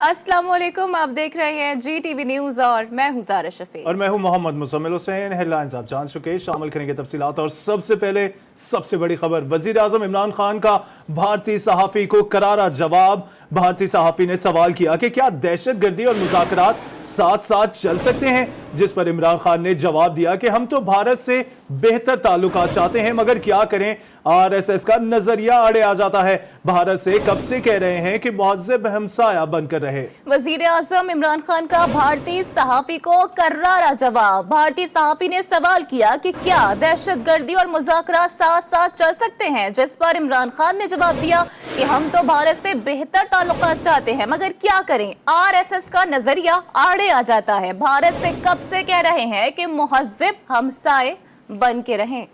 अस्सलाम वालेकुम, आप देख रहे हैं GTV न्यूज और मैं हूं ज़ारा शफी और मैं हूं मोहम्मद मुसम्मिल हुसैन। हेडलाइंस आप जान चुके, शामिल करेंगे तफसीलात। और सबसे पहले सबसे बड़ी खबर, वजीर आजम इमरान खान का भारतीय सहाफी को करारा जवाब। भारतीय सहाफी ने सवाल किया कि क्या दहशतगर्दी और मुज़ाकरात साथ साथ चल सकते हैं, जिस पर इमरान खान ने जवाब दिया कि हम तो भारत से बेहतर ताल्लुकात चाहते हैं, मगर क्या करें, RSS का नजरिया आड़े आ जाता है। भारत से कब से कह रहे हैं कि मुहज़्ज़ब हमसाया बनकर रहे। वजीर आजम इमरान खान का भारतीय सहाफी को करारा जवाब। भारतीय सहाफी ने सवाल किया कि क्या दहशतगर्दी और मुज़ाकरात साथ साथ चल सकते हैं, जिस पर इमरान खान ने जवाब दिया कि हम तो भारत से बेहतर ताल्लुकात चाहते हैं, मगर क्या करें, RSS का नजरिया आड़े आ जाता है। भारत से कब से कह रहे हैं कि मुहज़्ज़ब हमसाए बन के रहें।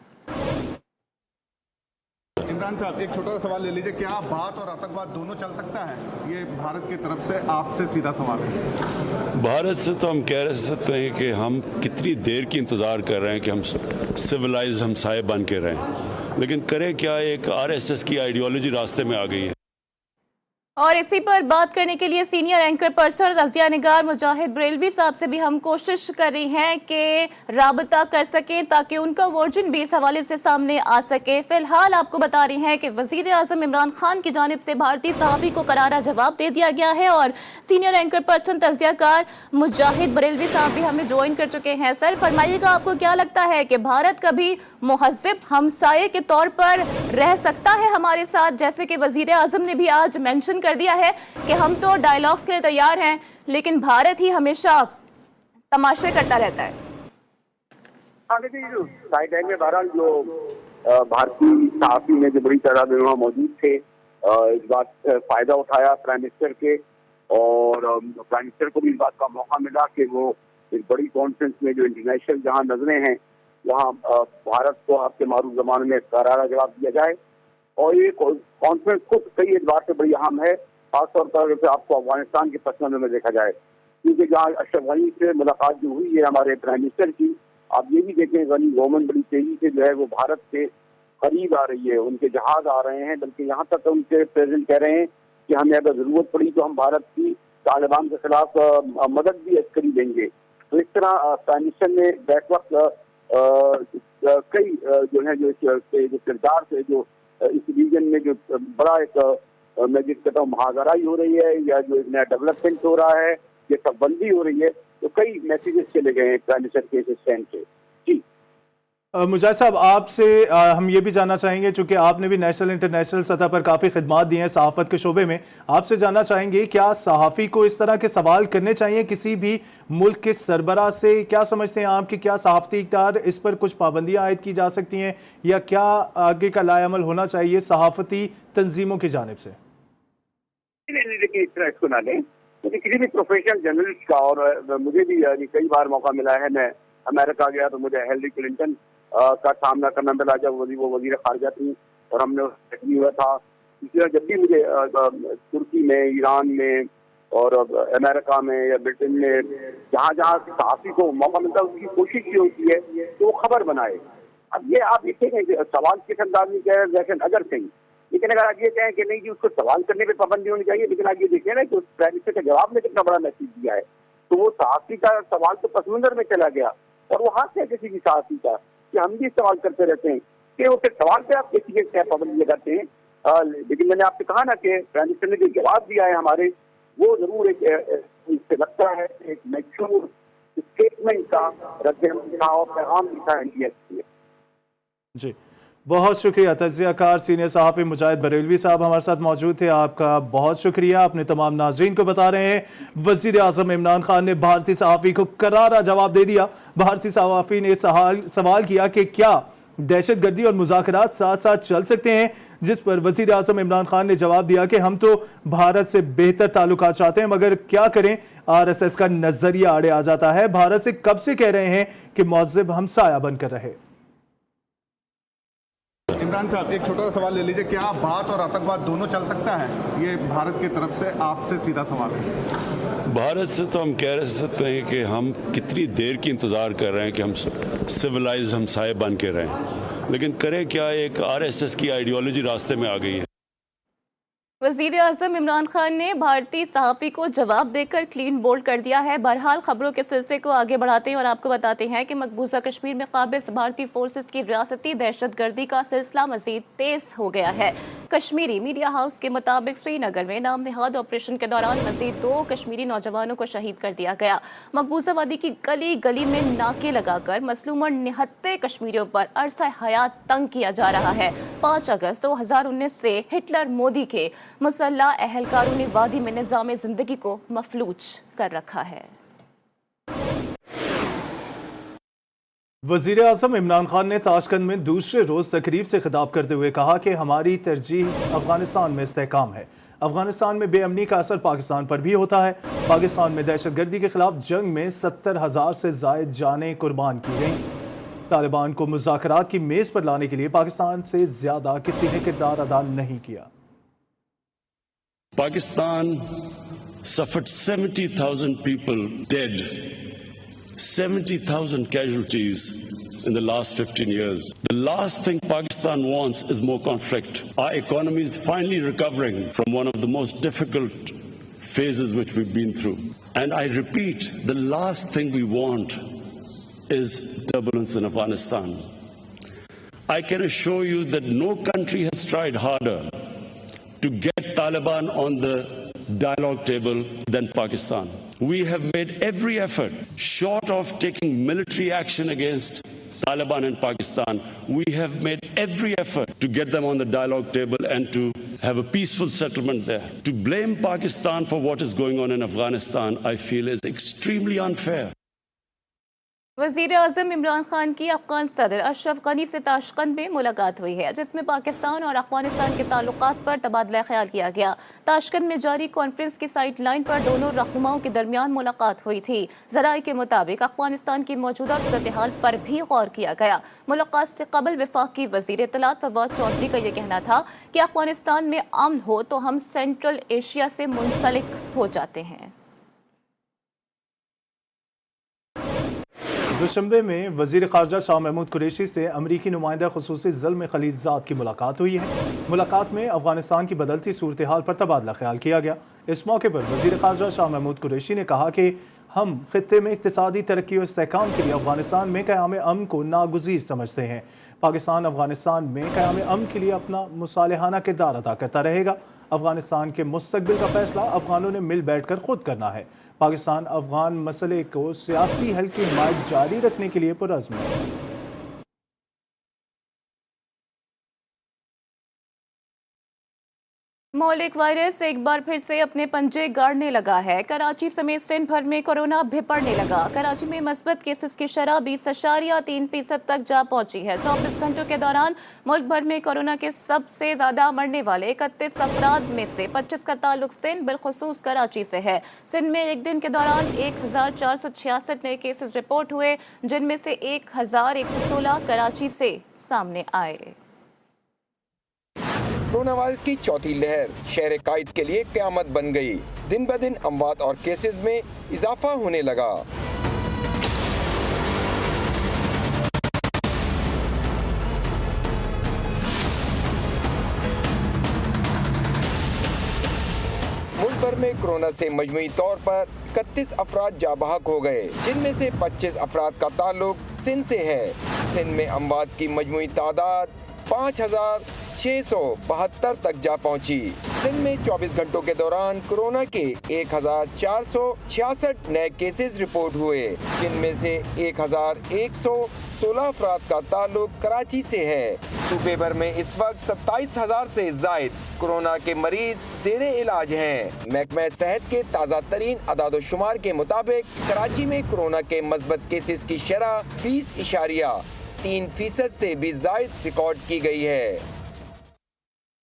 इमरान साहब, एक छोटा सा सवाल ले लीजिए, क्या भारत और आतंकवाद दोनों चल सकता है? ये भारत की तरफ से आपसे सीधा सवाल है। भारत से तो हम कह सकते हैं कि हम कितनी देर की इंतज़ार कर रहे हैं कि हम सिविलाइज्ड हमसाए बन के रहें, लेकिन करें क्या, एक RSS की आइडियोलॉजी रास्ते में आ गई है। और इसी पर बात करने के लिए सीनियर एंकर पर्सन रज़िया निगार मुजाहिद बरेलवी साहब से भी हम कोशिश कर रहे हैं कि राबता कर सकें ताकि उनका वर्जन भी इस हवाले से सामने आ सके। फिलहाल आपको बता रहे हैं कि वज़ीर आज़म इमरान खान की जानिब से भारतीय सहाफ़ी को करारा जवाब दे दिया गया है और सीनियर एंकर पर्सन तज़ियाकार मुजाहिद बरेलवी साहब भी हमें ज्वाइन कर चुके हैं। सर, फरमाइएगा, आपको क्या लगता है कि भारत कभी मुहज़्ज़ब हमसाये के तौर पर रह सकता है हमारे साथ, जैसे कि वज़ीर आज़म ने भी आज मेंशन कर दिया है कि हम तो डायलॉग्स के लिए तैयार हैं, लेकिन भारत ही हमेशा तमाशे करता रहता है। हाँ, देखिए, जो साइड में बहरहाल जो भारतीय सहाफी में जो बड़ी तादाद में वहाँ मौजूद थे, इस बात फायदा उठाया प्राइम मिनिस्टर के, और प्राइम मिनिस्टर को भी इस बात का मौका मिला कि वो एक बड़ी कॉन्फ्रेंस में जो इंटरनेशनल जहाँ नजरें हैं वहाँ भारत को आपके मारूफ जमाने में करारा जवाब दिया जाए। और ये कॉन्फ्रेंस खुद कई एतबार से बड़ी अहम है, खासतौर पर अगर आपको अफगानिस्तान के पस मंजर में देखा जाए, क्योंकि जहाँ अशरफ गनी से मुलाकात जो हुई है हमारे प्राइम मिनिस्टर की, आप ये भी देखें गनी गवर्नमेंट बड़ी तेजी से जो है वो भारत से करीब आ रही है, उनके जहाज आ रहे हैं, बल्कि यहाँ तक उनके प्रेसिडेंट कह रहे हैं कि हमें अगर जरूरत पड़ी तो हम भारत की तालिबान के खिलाफ मदद भी अस्करी देंगे। तो इस तरह प्राइम मिनिस्टर ने बैक वक्त कई जो है जो किरदार से जो इस रीजन में जो बड़ा एक मैं जिस कहता हूँ महागराई हो रही है या जो नया डेवलपमेंट हो रहा है, ये सबबंदी हो रही है, तो कई मैसेजेस चले गए हैं प्राइम मिनिस्टर के स्टैंड से। जी मुजाहिद साहब, आपसे हम ये भी जानना चाहेंगे, चूंकि आपने भी नेशनल इंटरनेशनल सतह पर काफ़ी खिदमात दी हैं सहाफ़त के शोबे में, आपसे जानना चाहेंगे क्या सहाफ़ी को इस तरह के सवाल करने चाहिए किसी भी मुल्क के सरबराह से? क्या समझते हैं आप कि क्या सहाफ़ती इख्तियार इस पर कुछ पाबंदियाँ आयद की जा सकती हैं, या क्या आगे का लाएअमल होना चाहिए सहाफ़ती तंजीमों की जानिब से? देखिए, इस तरह इसको ना लें, क्योंकि किसी भी प्रोफेशनल जर्नलिस्ट का, और मुझे भी कई बार मौका मिला है, मैं अमेरिका गया तो मुझे हिलरी क्लिंटन का सामना करना मिला जब वो वजीर खारजा थी और हमने हुआ था। इसी तरह जब भी मुझे तुर्की में, ईरान में और अमेरिका में या ब्रिटेन में जहाँ जहाँ सहाफ़ी को मौका मिलता है, उसकी कोशिश ये होती है कि वो खबर बनाए। अब ये आप देखेंगे कि सवाल किस अंदाज में कह रहे अगर कहीं, लेकिन अगर आप ये कहें कि नहीं कि उसको सवाल करने पे पाबंदी होनी चाहिए, लेकिन आप ये देखिए ना कि उस प्राइम मिनिस्टर के जवाब में कितना बड़ा मैसेज दिया है, तो वो सहाफ़ी का सवाल तो पसमंजर में चला गया, और वो हाथ है किसी भी सहाफ़ी का कि हम भी सवाल करते रहते हैं कि वो फिर सवाल पे आप किसी के पाबंदी लगाते हैं। लेकिन मैंने आपसे कहा ना कि प्राइम मिनिस्टर ने जो जवाब दिया है हमारे, वो जरूर एक इससे लगता है एक मैच्योर स्टेटमेंट का रद्द और पैगाम लिखा है इंडिया के लिए। जी, बहुत शुक्रिया। तज़कियाकार सीनियर सहाफ़ी मुजाहिद बरेलवी साहब हमारे साथ मौजूद थे, आपका बहुत शुक्रिया। अपने तमाम नाज़रीन को बता रहे हैं वज़ीर आज़म इमरान खान ने भारतीय सहाफ़ी को करारा जवाब दे दिया। भारतीय सहाफ़ी ने सवाल किया कि क्या दहशतगर्दी और मुज़ाकरात साथ साथ चल सकते हैं, जिस पर वज़ीर आज़म इमरान खान ने जवाब दिया कि हम तो भारत से बेहतर ताल्लुकात चाहते हैं, मगर क्या करें, RSS का नजरिया आड़े आ जाता है। भारत से कब से कह रहे हैं कि मुहज़्ज़ब हमसाया बनकर रहे। इमरान साहब, एक छोटा सा सवाल ले लीजिए, क्या भारत और आतंकवाद दोनों चल सकता है? ये भारत की तरफ से आपसे सीधा सवाल है। भारत से तो हम कह सकते हैं कि हम कितनी देर की इंतज़ार कर रहे हैं कि हम सिविलाइज्ड हमसाए बन के रहें, लेकिन करें क्या, एक RSS की आइडियोलॉजी रास्ते में आ गई है। वजीर आजम इमरान खान ने भारतीय सहाफ़ी को जवाब देकर क्लीन बोल्ड कर दिया है। बहरहाल खबरों के सिलसिले को आगे बढ़ाते हैं और आपको बताते हैं कि मकबूजा कश्मीर में काबिज भारतीय फोर्सेस की रियासती दहशतगर्दी का सिलसिला मजीद तेज हो गया है। कश्मीरी मीडिया हाउस के मुताबिक श्रीनगर में नाम नेहाद ऑपरेशन के दौरान मजीद 2 कश्मीरी नौजवानों को शहीद कर दिया गया। मकबूजा वादी की गली गली में नाके लगाकर मसलूमन निहत्ते कश्मीरियों पर अरसा हयात तंग किया जा रहा है। 5 अगस्त 2019 से हिटलर मोदी के मुसल्ला अहलकारों ने वादी में निजाम जिंदगी को मफलूज कर रखा है। वजीर आजम इमरान खान ने ताशकंद में दूसरे रोज तकरीब से खिताब करते हुए कहा कि हमारी तरजीह अफगानिस्तान में इस्तेहकाम है। अफगानिस्तान में बेअमनी का असर पाकिस्तान पर भी होता है। पाकिस्तान में दहशतगर्दी के खिलाफ जंग में 70,000 से जायद जानें कुर्बान की गईं। तालिबान को मुज़ाकरात की मेज पर लाने के लिए पाकिस्तान से ज्यादा किसी ने किरदार अदा नहीं किया। Pakistan suffered 70,000 people dead, 70,000 casualties in the last 15 years. The last thing Pakistan wants is more conflict. Our economy is finally recovering from one of the most difficult phases which we've been through. And I repeat, the last thing we want is turbulence in Afghanistan. I can assure you that no country has tried harder to get Taliban on the dialogue table than Pakistan. We have made every effort, short of taking military action against Taliban in Pakistan, we have made every effort to get them on the dialogue table and to have a peaceful settlement there. To blame Pakistan for what is going on in Afghanistan, I feel is extremely unfair. वज़ीर आज़म इमरान खान की अफ़गान सदर अशरफ गनी से Tashkent में मुलाकात हुई है, जिसमें पाकिस्तान और अफ़गानिस्तान के ताल्लुकात पर तबादला ख्याल किया गया। ताशकंद में जारी कॉन्फ्रेंस की साइड लाइन पर दोनों रहनुमाओं के दरमियान मुलाकात हुई थी। ज़राए के मुताबिक अफ़गानिस्तान की मौजूदा सूरत हाल पर भी गौर किया गया। मुलाकात से कबल वफाकी वज़ीर इत्तलात फवाद चौधरी का यह कहना था कि अफ़गानिस्तान में अमन हो तो हम सेंट्रल एशिया से मुंसलिक हो जाते हैं। दुशंबे में वजीर खारजा शाह महमूद कुरैशी से अमरीकी नुमाइंदा खुसूसी ज़ल्म खलीलजाद की मुलाकात हुई है। मुलाकात में अफगानिस्तान की बदलती सूरत हाल पर तबादला ख्याल किया गया। इस मौके पर वजीर खारजा शाह महमूद कुरैशी ने कहा कि हम खित्ते में इक़्तिसादी तरक्की और इस्तेहकाम के लिए अफगानिस्तान में क़याम अमन को नागुज़ीर समझते हैं। पाकिस्तान अफगानिस्तान में क़याम अमन के लिए अपना मुसालिहाना किरदार अदा करता रहेगा। अफगानिस्तान के मुस्तकबिल का फैसला अफगानों ने मिल बैठ कर खुद करना है। पाकिस्तान अफगान मसले को सियासी हल की हिमायत जारी रखने के लिए पुरअज़्म है। मौलिक वायरस एक बार फिर से अपने पंजे गाड़ने लगा है। कराची समेत सिंध भर में कोरोना भिपड़ने लगा। कराची में मस्बत केसेस की शरह 20.3% तक जा पहुंची है। 24 घंटों के दौरान मुल्क भर में कोरोना के सबसे ज्यादा मरने वाले 31 अफराद में से 25 का ताल्लुक सिंध बिलखुसूस कराची से है। सिंध में एक दिन के दौरान 1466 नए केसेस रिपोर्ट हुए, जिनमें से 1116 कराची से सामने आए। कोरोना वायरस की चौथी लहर शहर कायद के लिए क़यामत बन गई। दिन ब दिन अमवात और केसेस में इजाफा होने लगा। मुल्क भर में कोरोना से मजमूई तौर पर 31 अफराद जा बहक हो गए, जिनमें से 25 अफराद का ताल्लुक सिंध से है। सिंध में अमवात की मजमूई तादाद 5,672 तक जा पहुंची। सिंध में 24 घंटों के दौरान कोरोना के 1,466 नए केसेस रिपोर्ट हुए, जिनमें से 1,116 अफराद का ताल्लुक कराची से है। सूबे भर में इस वक्त 27,000 से जायद कोरोना के मरीज ज़ेरे इलाज हैं। महकमा सेहत के ताज़ा तरीन अदाद-ओ-शुमार के मुताबिक कराची में कोरोना के मस्बत केसेस की शरह 20.3% से भी जायद रिकॉर्ड की गई है।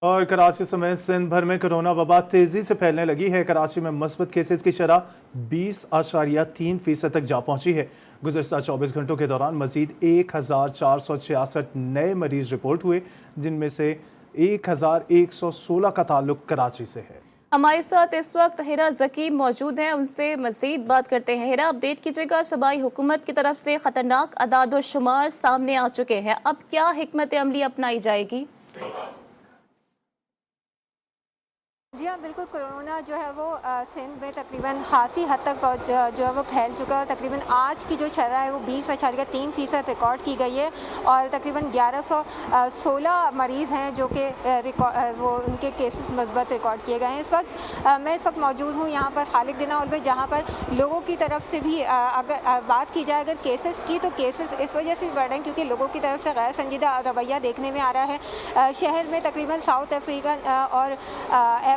और कराची समेत सिंध भर में कोरोना वबा तेजी से फैलने लगी है। कराची में मस्बत केसेस की शरह 20.3% तक जा पहुंची है। गुज़श्ता 24 घंटों के दौरान मजीद 1,466 नए मरीज रिपोर्ट हुए, जिनमें से 1,116 का ताल्लुक कराची से है। हमारे साथ इस वक्त हिरा जकी मौजूद हैं, उनसे मजीद बात करते हैं। हिरा, अपडेट कीजिएगा। सूबाई हुकूमत की तरफ से खतरनाक अदाद-ओ-शुमार सामने आ चुके हैं, अब क्या हिकमत अमली अपनाई जाएगी? जी हाँ, बिल्कुल। कोरोना जो है वो सिंध में तकरीबन खासी हद तक जो है वो फैल चुका है। तकरीबन आज की जो शरह है वो 20.3% रिकॉर्ड की गई है और तकरीबन 1116 मरीज़ हैं जो कि वो उनके केसेस मस्बत रिकॉर्ड किए गए हैं। मैं इस वक्त मौजूद हूँ यहाँ पर खालिक दिना हॉल में, जहाँ पर लोगों की तरफ से भी अगर बात की जाए अगर केसेस की, तो केसेस इस वजह से भी बढ़ रहे हैं क्योंकि लोगों की तरफ से गैर संजीदा रवैया देखने में आ रहा है। शहर में तकरीबन साउथ अफ्रीकन और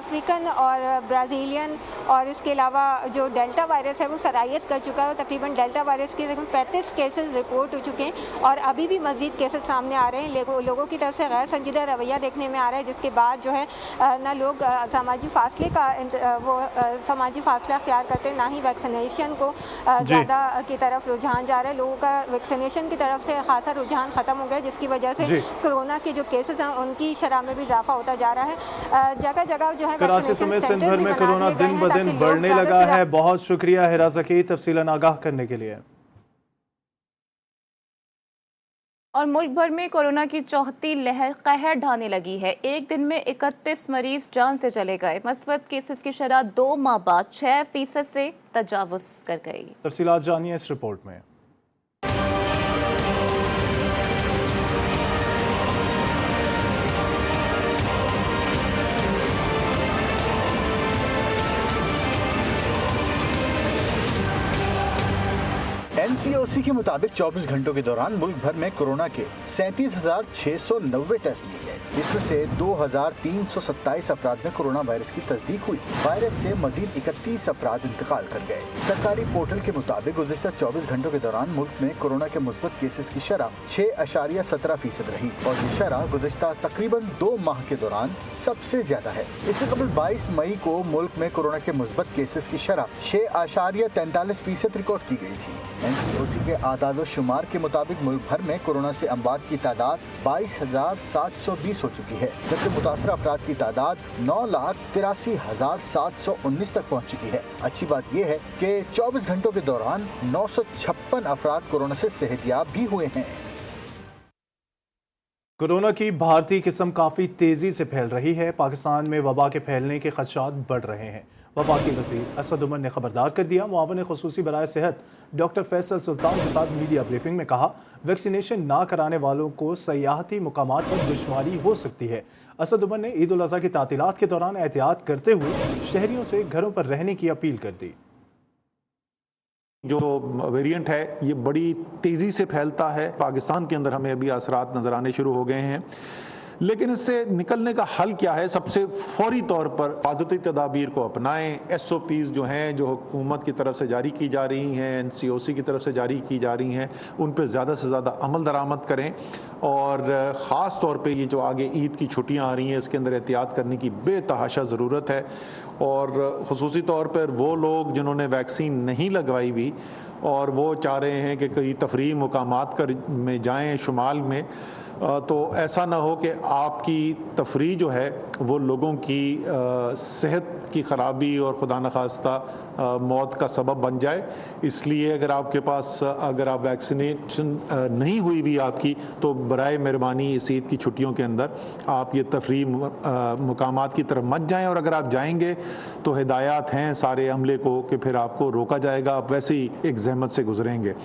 अफ्रीकन और ब्राज़ीलियन और इसके अलावा जो डेल्टा वायरस है वो सरायत कर चुका है। तकरीबन डेल्टा वायरस के तकरीबन 35 केसेस रिपोर्ट हो चुके हैं और अभी भी मज़ीद केसेस सामने आ रहे हैं। लोगों की तरफ से गैर संजीदा रवैया देखने में आ रहा है, जिसके बाद जो है ना लोग समाजी फासले का समाजी फासला अख्तियार करते हैं, ना ही वैक्सीनेशन को ज़्यादा की तरफ रुझान जा रहा है। लोगों का वैक्सीनेशन की तरफ से खासा रुझान ख़त्म हो गया, जिसकी वजह से कोरोना के जो केसेस हैं उनकी शरह में भी इजाफा होता जा रहा है। जगह जगह जो है कराची समेत सिंध भर में कोरोना दिन ब दिन बढ़ने लगा है। बहुत शुक्रिया हिरा ज़की तफसीलन आगाह करने के लिए। और मुल्क भर में कोरोना की चौथी लहर कहर ढाने लगी है। एक दिन में 31 मरीज जान से चले गए। मस्बत केसेस की शरह 2 माह बाद 6% से तजावुज कर गई। तफसीलात जानिए इस रिपोर्ट में। NCOC के मुताबिक 24 घंटों के दौरान मुल्क भर में कोरोना के 37,690 टेस्ट लिए गए। इसमें से 2,327 अफराद में कोरोना वायरस की तस्दीक हुई। वायरस से मजीद 31 अफराद इंतकाल कर गए। सरकारी पोर्टल के मुताबिक गुज़िश्ता 24 घंटों के दौरान मुल्क में कोरोना के मुस्बत केसेस की शरह 6.17% रही और ये शरह गुज़िश्ता तकरीबन 2 माह के दौरान सबसे ज्यादा है। इससे कबल 22 मई को मुल्क में कोरोना के मुस्बत केसेस की शरह 6.43% रिकॉर्ड की गई थी। NCOC के आदाद व शुमार के मुताबिक मुल्क भर में कोरोना से अमवात की तादाद 22,720 हो चुकी है, जबकि मुतासर अफराद की तादाद 9,83,719 तक पहुँच चुकी है। अच्छी बात यह है कि 24 घंटों के दौरान 956 अफराद कोरोना से सेहतयाब भी हुए हैं। कोरोना की भारतीय किस्म काफ़ी तेज़ी से फैल रही है। पाकिस्तान में वबा के फैलने के खदशात बढ़ रहे हैं। वफाकी वज़ीर असद उमर ने खबरदार कर दिया। मुआवन ख़ुसूसी बराए सेहत डॉक्टर फैसल सुल्तान के साथ मीडिया ब्रीफिंग में कहा, वैक्सीनेशन ना कराने वालों को सयाहती मुकामात पर दुश्वारी हो सकती है। असद उमर ने ईद उल अज़हा की तातीलात के दौरान एहतियात करते हुए शहरियों से घरों पर रहने की अपील कर दी। जो वेरिएंट है ये बड़ी तेज़ी से फैलता है। पाकिस्तान के अंदर हमें अभी असरात नज़र आने शुरू हो गए हैं, लेकिन इससे निकलने का हल क्या है? सबसे फौरी तौर पर हिफाजती तदाबीर को अपनाएं। SOPs जो हैं, जो हुकूमत की तरफ से जारी की जा रही हैं, NCOC की तरफ से जारी की जा रही हैं, उन पर ज़्यादा से ज़्यादा अमल दरामद करें और ख़ास तौर पे ये जो आगे ईद की छुट्टियां आ रही हैं इसके अंदर एहतियात करने की बेतहाशा ज़रूरत है। और ख़ुसूसी तौर पर वो लोग जिन्होंने वैक्सीन नहीं लगवाई हुई और वो चाह रहे हैं कि कई तफरीही मुकामात में जाएँ शुमाल में, तो ऐसा ना हो कि आपकी तफरीह जो है वो लोगों की सेहत की ख़राबी और खुदा न खास्ता मौत का सबब बन जाए। इसलिए अगर आपके पास अगर आप वैक्सीनेशन नहीं हुई भी आपकी, तो बराए मेहरबानी इस ईद की छुट्टियों के अंदर आप ये तफरीह मुकामात की तरफ मत जाएं। और अगर आप जाएंगे तो हिदायत हैं सारे अमले को कि फिर आपको रोका जाएगा, आप वैसे ही एक जहमत से गुजरेंगे।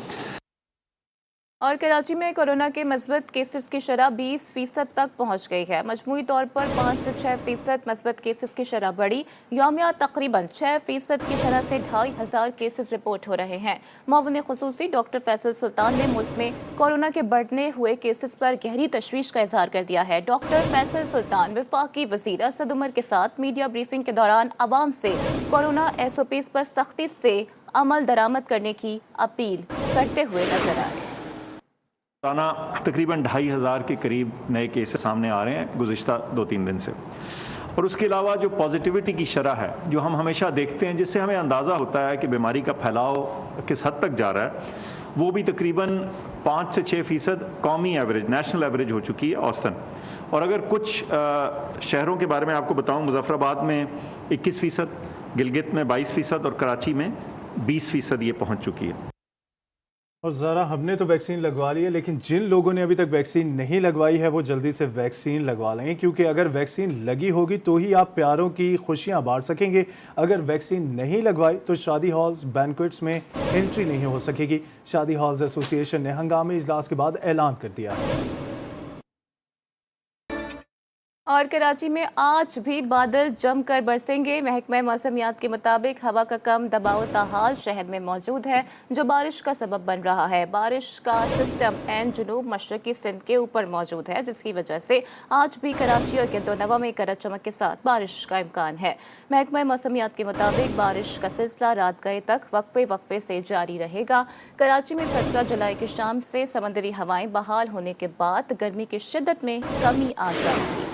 और कराची में कोरोना के मस्बत केसेस की शरह 20% तक पहुंच गई है। मजमूई तौर पर 5 से 6% मस्बत केसेस की शरह बढ़ी। यौमिया तकरीबन 6% की शरह से 2,500 केसेस रिपोर्ट हो रहे हैं। मुआविन ख़ुसूसी डॉक्टर फैसल सुल्तान ने मुल्क में कोरोना के बढ़ने हुए केसेस पर गहरी तशवीश का इजहार कर दिया है। डॉक्टर फैसल सुल्तान वफाकी वज़ीर असद उमर के साथ मीडिया ब्रीफिंग के दौरान आवाम से कोरोना SOPs पर सख्ती से अमल दरामद करने की अपील करते हुए नजर आए। तकरीबन 2,500 के करीब नए केसेस सामने आ रहे हैं गुज़िश्ता 2-3 दिन से। और उसके अलावा जो पॉजिटिविटी की शरह है, जो हम हमेशा देखते हैं, जिससे हमें अंदाज़ा होता है कि बीमारी का फैलाव किस हद तक जा रहा है, वो भी तकरीबन 5 से 6% कौमी एवरेज, नेशनल एवरेज हो चुकी है औसतन। और अगर कुछ शहरों के बारे में आपको बताऊं, मुजफ्फराबाद में 21%, गिलगित में 22% और कराची में 20% ये पहुँच चुकी है। और ज़रा हमने तो वैक्सीन लगवा ली है, लेकिन जिन लोगों ने अभी तक वैक्सीन नहीं लगवाई है वो जल्दी से वैक्सीन लगवा लें, क्योंकि अगर वैक्सीन लगी होगी तो ही आप प्यारों की खुशियां बांट सकेंगे। अगर वैक्सीन नहीं लगवाई तो शादी हॉल्स, बैंक्वेट्स में एंट्री नहीं हो सकेगी। शादी हॉल्स एसोसिएशन ने हंगामी इजलास के बाद ऐलान कर दिया है। और कराची में आज भी बादल जमकर बरसेंगे। महकमा मौसमियात के मुताबिक हवा का कम दबाव ताहाल शहर में मौजूद है, जो बारिश का सबब बन रहा है। बारिश का सिस्टम एन जुनूब मशरकी सिंध के ऊपर मौजूद है, जिसकी वजह से आज भी कराची और गिरदोनवा में गरज चमक के साथ बारिश का इम्कान है। महकमा मौसमियात के मुताबिक बारिश का सिलसिला रात गए तक वक्फे वक्फे से जारी रहेगा। कराची में 17 जुलाई की शाम से समंदरी हवाएं बहाल होने के बाद गर्मी की शिद्दत में कमी आ जाएगी।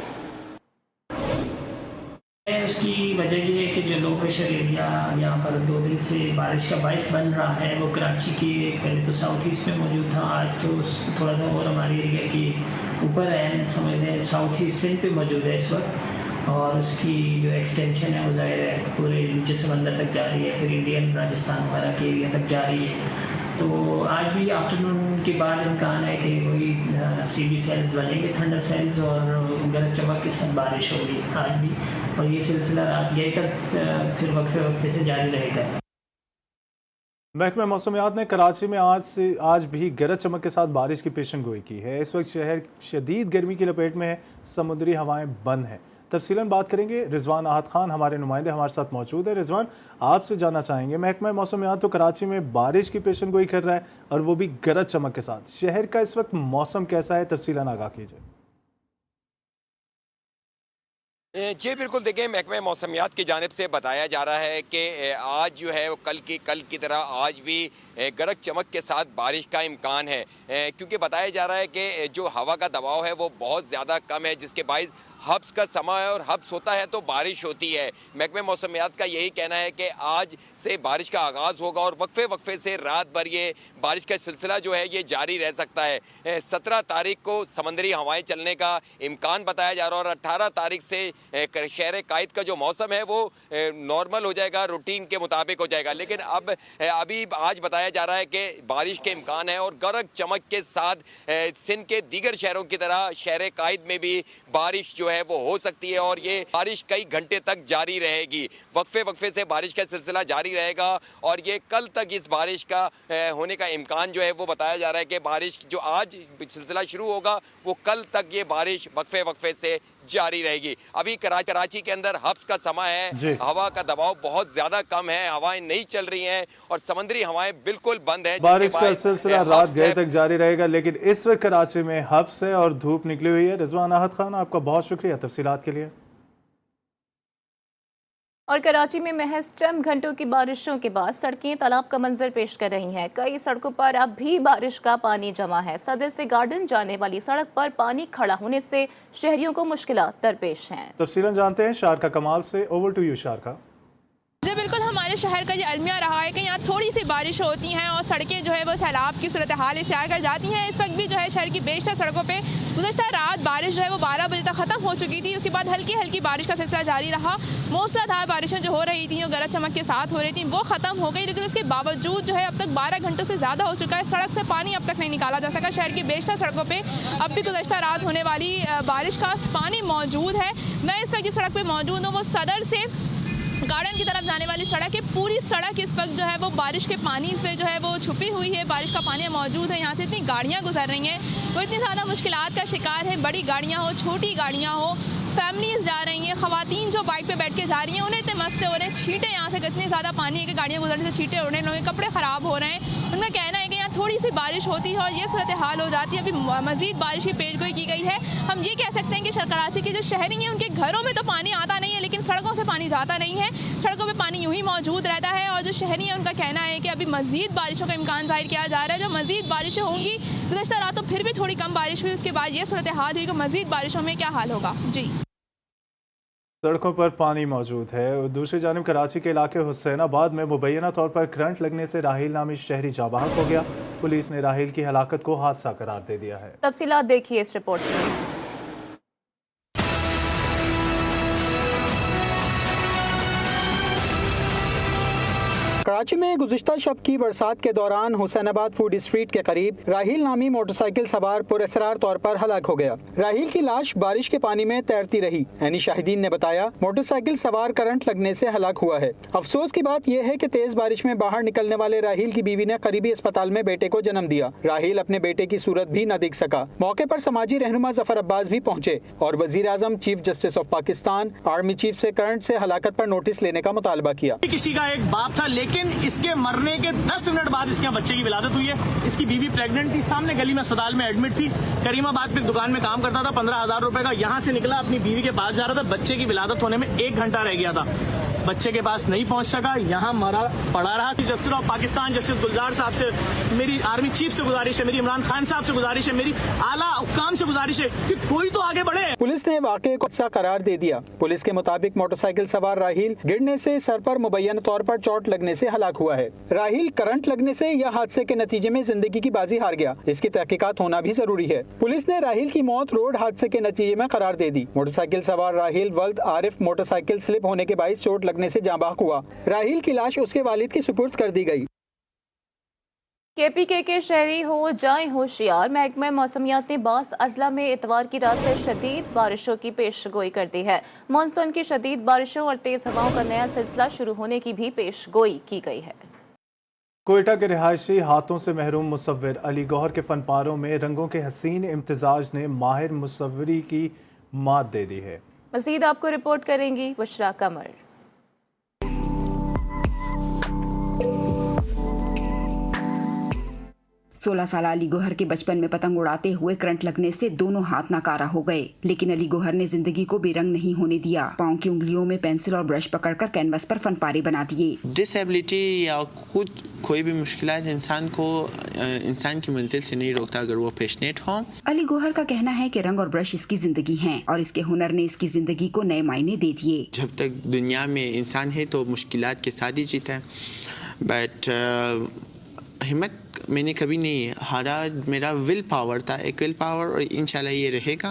उसकी वजह ये है कि जो लो प्रेशर एरिया यहाँ पर 2 दिन से बारिश का बाइस बन रहा है, वो कराची के पहले तो साउथ ईस्ट में मौजूद था, आज तो थोड़ा सा और हमारे एरिया के ऊपर है, समझ लें साउथ ईस्ट सिंध पे मौजूद है इस वक्त। और उसकी जो एक्सटेंशन है वो ज़ाहिर है पूरे नीचे समंदर तक जा रही है, फिर इंडियन राजस्थान वगैरह के एरिया तक जा रही है। तो आज भी आफ्टरनून के बाद इम्कान है कि वही सीडी सेल्स बनेंगे, थंडर सेल्स, और गरज चमक के साथ बारिश होगी आज भी। और ये सिलसिला रात गए तक फिर वक्फे वक्फे से जारी रहेगा। महकमा मौसमियात ने कराची में आज भी गरज चमक के साथ बारिश की पेशेनगोई की है। इस वक्त शहर शदीद गर्मी की लपेट में है, समुद्री हवाएं बंद हैं। तफसीलन बात करेंगे। रिजवान आहत खान हमारे नुमाइंदे हमारे साथ मौजूद है। रिजवान, आपसे जानना चाहेंगे, महकमा मौसमियात तो कराची में बारिश की पेशेनगोई कर रहा है और वो भी गरज चमक के साथ। शहर का इस वक्त मौसम कैसा है, तफसीलन आगाह कीजिए। जी बिल्कुल, देखिए महकमा मौसमियात की जानिब से बताया जा रहा है कि आज जो है वो कल की तरह आज भी गरज चमक के साथ बारिश का इम्कान है, क्योंकि बताया जा रहा है कि जो हवा का दबाव है वो बहुत ज़्यादा कम है, जिसके बाइस हब्स का समय है और हब्स होता है तो बारिश होती है। महकमा मौसमियात का यही कहना है कि आज से बारिश का आगाज़ होगा और वक्फे वक्फे से रात भर ये बारिश का सिलसिला जो है ये जारी रह सकता है। 17 तारीख को समंदरी हवाएं चलने का इम्कान बताया जा रहा है और 18 तारीख से शहर कायद का जो मौसम है वो नॉर्मल हो जाएगा, रूटीन के मुताबिक हो जाएगा। लेकिन अभी आज बताया जा रहा है कि बारिश के इम्कान है और गरज चमक के साथ सिंध के दीगर शहरों की तरह शहर कायद में भी बारिश जो है वो हो सकती है और ये बारिश कई घंटे तक जारी रहेगी। वक्फे वक्फे से बारिश का सिलसिला जारी रहेगा और ये कल तक इस बारिश का होने का इम्कान जो है वो बताया जा रहा है कि बारिश जो आज सिलसिला शुरू होगा वो कल तक ये बारिश वक्फे वक्फे से जारी रहेगी। अभी कराची के अंदर हब्स का समय है, हवा का दबाव बहुत ज्यादा कम है, हवाएं नहीं चल रही हैं और समुद्री हवाएं बिल्कुल बंद है। बारिश का सिलसिला रात गए तक जारी रहेगा, लेकिन इस वक्त कराची में हब्स है और धूप निकली हुई है। रिजवान आहत खान, आपका बहुत शुक्रिया तफसीलात के लिए। और कराची में महज चंद घंटों की बारिशों के बाद सड़कें तालाब का मंजर पेश कर रही हैं। कई सड़कों पर अब भी बारिश का पानी जमा है। सदर से गार्डन जाने वाली सड़क पर पानी खड़ा होने से शहरियों को मुश्किलात दरपेश हैं। तफसीलन जानते हैं शारका कमाल से। Over to you Sharka. जी बिल्कुल, हमारे शहर का ये अलमिया रहा है कि यहाँ थोड़ी सी बारिश होती हैं और सड़कें जो है वो सैलाब की सूरत हाल इख्तियार कर जाती हैं। इस वक्त भी जो है शहर की बेशतर सड़कों पे गुज़श्ता रात बारिश जो है वो 12 बजे तक ख़त्म हो चुकी थी। उसके बाद हल्की हल्की बारिश का सिलसिला जारी रहा। मूसलाधार बारिशें जो हो रही थी, जो गरज चमक के साथ हो रही थी, वो ख़त्म हो गई, लेकिन उसके बावजूद जो है अब तक 12 घंटों से ज़्यादा हो चुका है। सड़क से पानी अब तक नहीं निकाला जा सका। शहर की बेशतर सड़कों पर अब भी गुज़श्ता रात होने वाली बारिश का पानी मौजूद है। मैं इस वक्त जिस सड़क पर मौजूद हूँ वो सदर से गार्डन की तरफ जाने वाली सड़क है। पूरी सड़क इस वक्त जो है वो बारिश के पानी से जो है वो छुपी हुई है। बारिश का पानी मौजूद है। यहाँ से इतनी गाड़ियाँ गुजर रही हैं, वो इतनी ज़्यादा मुश्किलात का शिकार है। बड़ी गाड़ियाँ हो, छोटी गाड़ियाँ हो, फैमिलीज़ जा रही हैं, ख़वातीन जो बाइक पे बैठ के जा रही हैं, उन्हें इतने मस्त हो रहे हैं। छींटे यहाँ से इतनी ज़्यादा पानी है कि गाड़ियाँ गुजरने से छींटे उड़ रहे हैं, लोगों के कपड़े ख़राब हो रहे हैं। उनका कहना है कि यहाँ थोड़ी सी बारिश होती है और ये सूरत हाल हो जाती है। अभी मज़ीद बारिश की पेशगोई की गई है। हम ये कह सकते हैं कि कराची के जो शहरी हैं उनके घरों में तो पानी आता नहीं है, लेकिन सड़कों से पानी जाता नहीं है। सड़कों पर पानी यूँ ही मौजूद रहता है और जो शहरी हैं उनका कहना है कि अभी मज़ीद बारिशों का इम्कान ज़ाहिर किया जा रहा है। जो मज़ीद बारिशें होंगी, गुज़श्ता रात तो फिर भी थोड़ी कम बारिश हुई, उसके बाद ये सूरत हाल हुई कि मज़ीद बारिशों में क्या हाल होगा। जी, सड़कों पर पानी मौजूद है। दूसरी जानिब कराची के इलाके हुसैनाबाद में मुबैना तौर पर करंट लगने से राहिल नामी शहरी जाबाहक हो गया। पुलिस ने राहिल की हलाकत को हादसा करार दे दिया है। तफसीलात देखिए इस रिपोर्ट में। कराची में गुज़िश्ता शब की बरसात के दौरान हुसैनाबाद फूड स्ट्रीट के करीब राहील नामी मोटरसाइकिल सवार पुरअसरार तौर पर हलाक हो गया। राहील की लाश बारिश के पानी में तैरती रही। ऐनी शाहिदीन ने बताया मोटरसाइकिल सवार करंट लगने से हलाक हुआ है। अफसोस की बात यह है कि तेज बारिश में बाहर निकलने वाले राहील की बीवी ने करीबी अस्पताल में बेटे को जन्म दिया। राहील अपने बेटे की सूरत भी न देख सका। मौके पर समाजी रहनुमा जफर अब्बास भी पहुंचे और वजीर आजम, chief justice of Pakistan, army chief से करंट से हलाकत पर नोटिस लेने का मुतालबा किया। किसी का एक बाप था, लेकिन इसके मरने के 10 मिनट बाद इसके बच्चे की विलादत हुई है। इसकी बीवी प्रेग्नेंट थी, सामने गली में अस्पताल में एडमिट थी। करीमाबाद पे दुकान में काम करता था, 15,000 रुपए का। यहाँ से निकला, अपनी बीवी के पास जा रहा था। बच्चे की विलादत होने में 1 घंटा रह गया था। बच्चे के पास नहीं पहुंच सका, यहाँ मरा पड़ा रहा। जस्टिस ऑफ पाकिस्तान जस्टिस गुलजार साहब से मेरी, आर्मी चीफ से गुजारिश है मेरी, इमरान खान साहब से गुजारिश है मेरी, आला हुक्काम से गुजारिश है कि कोई तो आगे बढ़े। पुलिस ने वाकये को हादसा करार दे दिया। पुलिस के मुताबिक मोटरसाइकिल सवार राहील गिरने से सर पर मुबैयन तौर पर चोट लगने से हलाक हुआ है। राहील करंट लगने से या हादसे के नतीजे में जिंदगी की बाजी हार गया, इसकी तहकीकात होना भी जरूरी है। पुलिस ने राहील की मौत रोड हादसे के नतीजे में करार दे दी। मोटरसाइकिल सवार राहील वल्द आरिफ मोटरसाइकिल स्लिप होने के बाइस चोट लगने से जाँ बहक हुआ। राहील की लाश उसके वालिद की सुपुर्द कर दी गई। KPK के शहरी हो जाएं होशियार। महकमा मौसमियात ने बास अजला में इतवार की रात से शदीद बारिशों की पेशगोई कर दी है। मानसून की शदीद बारिशों और तेज हवाओं का नया सिलसिला शुरू होने की भी पेशगोई की गई है। कोयटा के रिहायशी हाथों से महरूम मुसव्विर अली गौहर के फनपारों में रंगों के हसीन इम्तिजाज ने माहिर मुसव्विरी की मात दे दी है। मज़ीद आपको रिपोर्ट करेंगी बुशरा कमर। 16 साल अली गौहर के बचपन में पतंग उड़ाते हुए करंट लगने से दोनों हाथ नाकारा हो गए, लेकिन अली गौहर ने जिंदगी को बेरंग नहीं होने दिया। पाँव की उंगलियों में पेंसिल और ब्रश पकड़कर कैनवस पर फनपारे बना दिए। डिसेबिलिटी या खुद कोई भी मुश्किलात इंसान की मंजिल से नहीं रोकता अगर वो पैशनेट हो। अली गौहर का कहना है कि रंग और ब्रश इसकी जिंदगी हैं और इसके हुनर ने इसकी जिंदगी को नए मायने दे दिए। जब तक दुनिया में इंसान है तो मुश्किलात के साथ ही जीता है, बट हिम्मत मैंने कभी नहीं हारा। मेरा विल पावर था, एक विल पावर, और इंशाल्लाह ये रहेगा।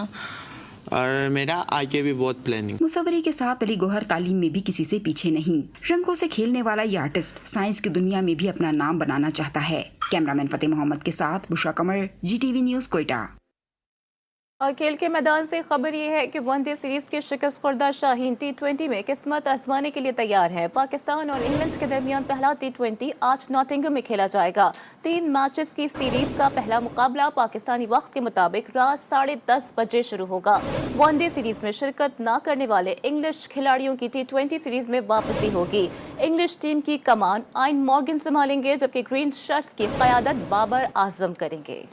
और मेरा आगे भी बहुत प्लानिंग। मुसव्वरी के साथ अली गौहर तालीम में भी किसी से पीछे नहीं। रंगों से खेलने वाला ये आर्टिस्ट साइंस की दुनिया में भी अपना नाम बनाना चाहता है। कैमरामैन फतेह मोहम्मद के साथ बुशरा कमर, GTV न्यूज़, कोयटा। और खेल के मैदान से खबर ये है कि वनडे सीरीज के शिकस्त खुर्दा शाहीन T20 में किस्मत आजमाने के लिए तैयार है। पाकिस्तान और इंग्लैंड के दरमियान पहला T20 आज नॉटिंघम में खेला जाएगा। 3 मैचेस की सीरीज का पहला मुकाबला पाकिस्तानी वक्त के मुताबिक रात 10:30 बजे शुरू होगा। वनडे सीरीज में शिरकत न करने वाले इंग्लिश खिलाड़ियों की T20 सीरीज में वापसी होगी। इंग्लिश टीम की कमान आयन मॉर्गन संभालेंगे, जबकि ग्रीन शर्ट्स की क़यादत बाबर आजम करेंगे।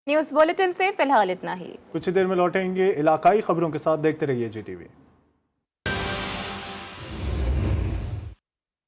न्यूज़ बुलेटिन से फिलहाल इतना ही। कुछ देर में लौटेंगे इलाकाई खबरों के साथ। देखते रहिए GTV।